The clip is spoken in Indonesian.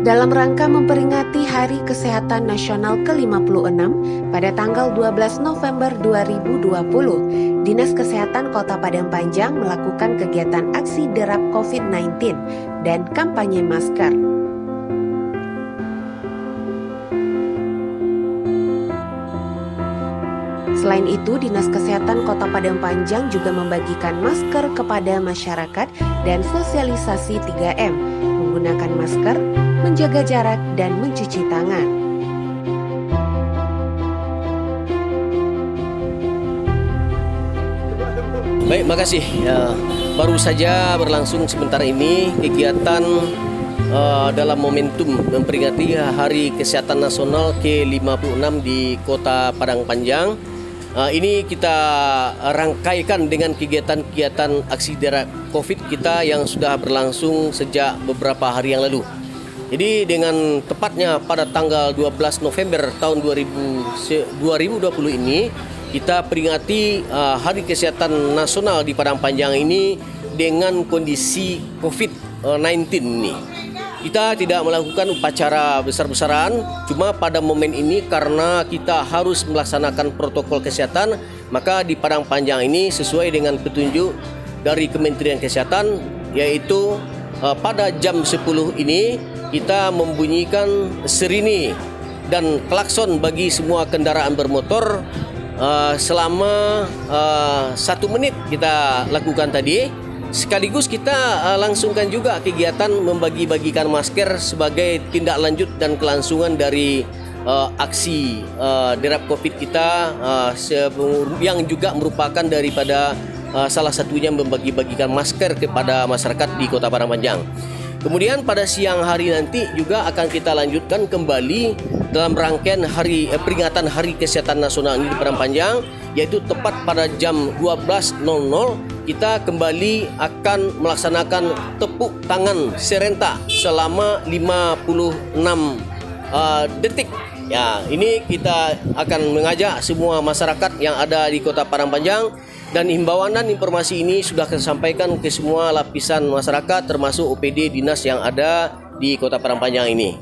Dalam rangka memperingati Hari Kesehatan Nasional ke-56 pada tanggal 12 November 2020, Dinas Kesehatan Kota Padang Panjang melakukan kegiatan aksi derap COVID-19 dan kampanye masker. Selain itu, Dinas Kesehatan Kota Padang Panjang juga membagikan masker kepada masyarakat dan sosialisasi 3M, menggunakan masker, menjaga jarak, dan mencuci tangan. Baik, makasih. Baru saja berlangsung sebentar ini kegiatan dalam momentum memperingati Hari Kesehatan Nasional ke-56 di Kota Padang Panjang. Ini kita rangkaikan dengan kegiatan-kegiatan aksi derap COVID kita yang sudah berlangsung sejak beberapa hari yang lalu. Jadi dengan tepatnya pada tanggal 12 November tahun 2020 ini kita peringati Hari Kesehatan Nasional di Padang Panjang ini dengan kondisi COVID-19 ini. Kita tidak melakukan upacara besar-besaran, cuma pada momen ini karena kita harus melaksanakan protokol kesehatan, maka di Padang Panjang ini sesuai dengan petunjuk dari Kementerian Kesehatan, yaitu pada jam 10 ini kita membunyikan sirini dan klakson bagi semua kendaraan bermotor selama 1 menit kita lakukan tadi. Sekaligus kita langsungkan juga kegiatan membagi-bagikan masker sebagai tindak lanjut dan kelangsungan dari aksi derap COVID kita yang juga merupakan daripada salah satunya membagi-bagikan masker kepada masyarakat di Kota Padang Panjang. Kemudian pada siang hari nanti juga akan kita lanjutkan kembali dalam rangkaian peringatan Hari Kesehatan Nasional ini di Padang Panjang, yaitu tepat pada jam 12.00 kita kembali akan melaksanakan tepuk tangan serentak selama 56 detik. Ya, ini kita akan mengajak semua masyarakat yang ada di Kota Padang Panjang, dan himbauan dan informasi ini sudah kita sampaikan ke semua lapisan masyarakat termasuk OPD dinas yang ada di Kota Padang Panjang ini.